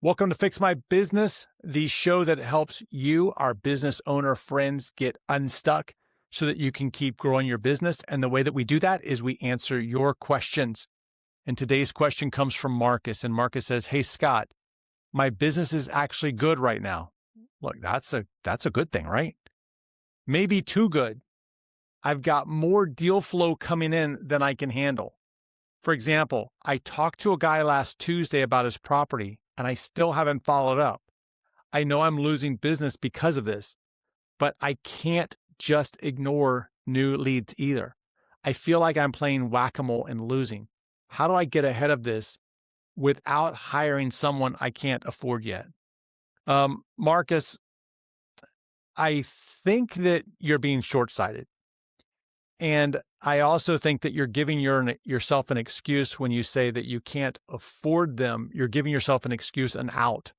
Welcome to Fix My Business, the show that helps you, our business owner friends, get unstuck so that you can keep growing your business. And the way that we do that is we answer your questions. And today's question comes from Marcus. And Marcus says, "Hey, Scott, my business is actually good right now." Look, that's a good thing, right? Maybe too good. I've got more deal flow coming in than I can handle. For example, I talked to a guy last Tuesday about his property, and I still haven't followed up. I know I'm losing business because of this, but I can't just ignore new leads either. I feel like I'm playing whack-a-mole and losing. How do I get ahead of this without hiring someone I can't afford yet? Marcus, I think that you're being short-sighted. And I also think that you're giving yourself an excuse when you say that you can't afford them. You're giving yourself an excuse, an out.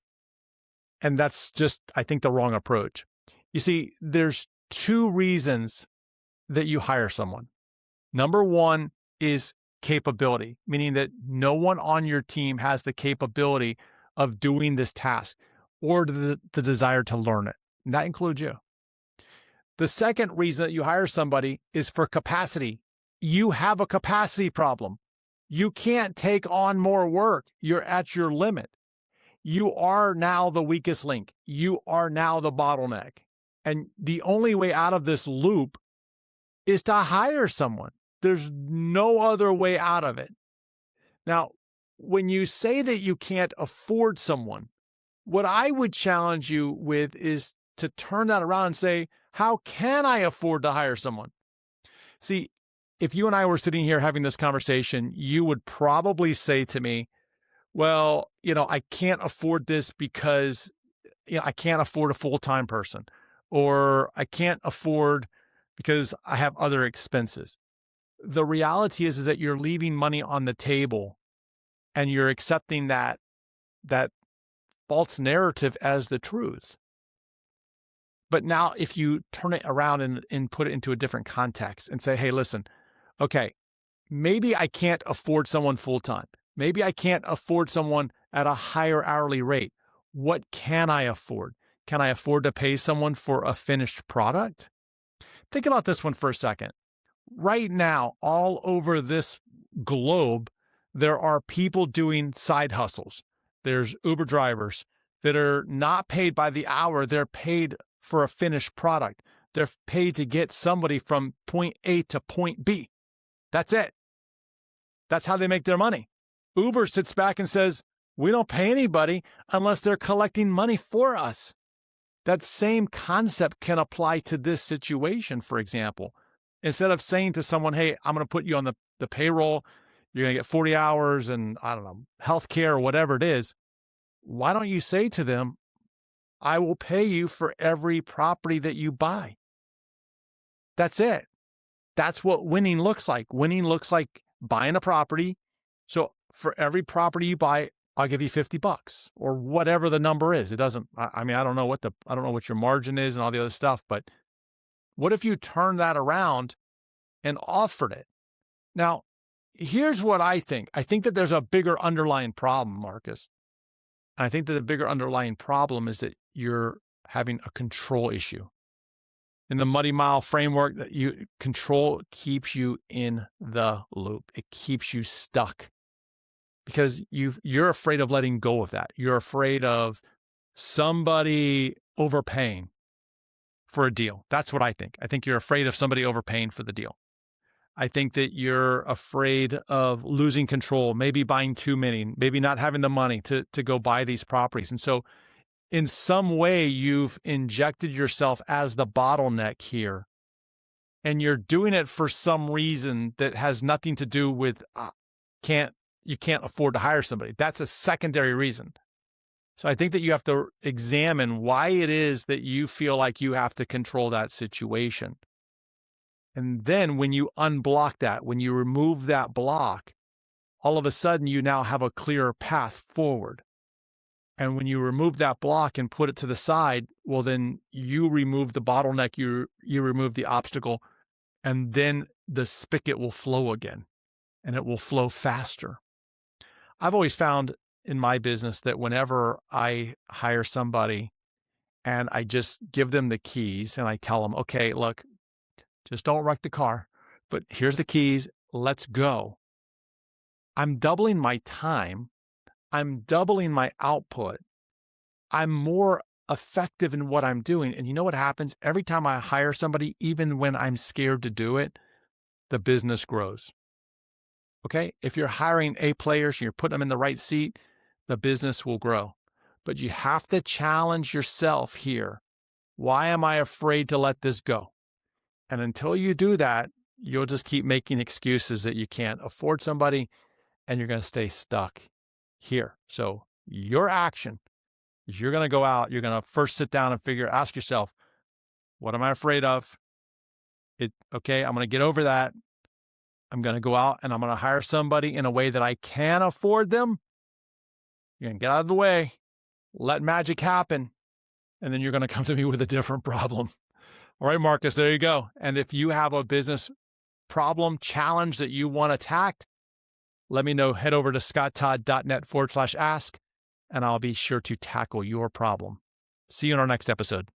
And that's just, I think, the wrong approach. You see, there's two reasons that you hire someone. Number one is capability, meaning that no one on your team has the capability of doing this task or the desire to learn it. And that includes you. The second reason that you hire somebody is for capacity. You have a capacity problem. You can't take on more work. You're at your limit. You are now the weakest link. You are now the bottleneck. And the only way out of this loop is to hire someone. There's no other way out of it. Now, when you say that you can't afford someone, what I would challenge you with is to turn that around and say, how can I afford to hire someone? See, if you and I were sitting here having this conversation, you would probably say to me, well, I can't afford this because I can't afford a full-time person, or I can't afford because I have other expenses. The reality is that you're leaving money on the table and you're accepting that false narrative as the truth. But now if you turn it around and put it into a different context and say, hey, listen, okay, maybe I can't afford someone full-time. Maybe I can't afford someone at a higher hourly rate. What can I afford? Can I afford to pay someone for a finished product? Think about this one for a second. Right now, all over this globe, there are people doing side hustles. There's Uber drivers that are not paid by the hour. They're paid for a finished product. They're paid to get somebody from point A to point B. That's it. That's how they make their money. Uber sits back and says, we don't pay anybody unless they're collecting money for us. That same concept can apply to this situation, for example. Instead of saying to someone, hey, I'm going to put you on the payroll, you're going to get 40 hours and, I don't know, healthcare or whatever it is, why don't you say to them, I will pay you for every property that you buy. That's it. That's what winning looks like. Winning looks like buying a property. So for every property you buy, I'll give you $50 or whatever the number is. It doesn't, I don't know what your margin is and all the other stuff, but what if you turn that around and offered it? Now, here's what I think. I think that there's a bigger underlying problem, Marcus. I think that the bigger underlying problem is that you're having a control issue. In the Muddy Mile framework, that control keeps you in the loop. It keeps you stuck because you're afraid of letting go of that. You're afraid of somebody overpaying for a deal. That's what I think. I think you're afraid of somebody overpaying for the deal. I think that you're afraid of losing control, maybe buying too many, maybe not having the money to go buy these properties. And so in some way, you've injected yourself as the bottleneck here, and you're doing it for some reason that has nothing to do with you can't afford to hire somebody. That's a secondary reason. So I think that you have to examine why it is that you feel like you have to control that situation. And then when you unblock that, when you remove that block, all of a sudden you now have a clearer path forward. And when you remove that block and put it to the side, well, then you remove the bottleneck, you remove the obstacle, and then the spigot will flow again, and it will flow faster. I've always found in my business that whenever I hire somebody and I just give them the keys and I tell them, okay, look, just don't wreck the car, but here's the keys, let's go. I'm doubling my time. I'm doubling my output. I'm more effective in what I'm doing. And you know what happens? Every time I hire somebody, even when I'm scared to do it, the business grows. Okay? If you're hiring A players and you're putting them in the right seat, the business will grow. But you have to challenge yourself here. Why am I afraid to let this go? And until you do that, you'll just keep making excuses that you can't afford somebody and you're going to stay stuck here. So your action is you're going to go out, you're going to first sit down and ask yourself, what am I afraid of? Okay, I'm going to get over that. I'm going to go out and I'm going to hire somebody in a way that I can afford them. You're going to get out of the way, let magic happen, and then you're going to come to me with a different problem. All right, Marcus, there you go. And if you have a business problem, challenge that you want attacked, let me know. Head over to scotttodd.net/ask, and I'll be sure to tackle your problem. See you in our next episode.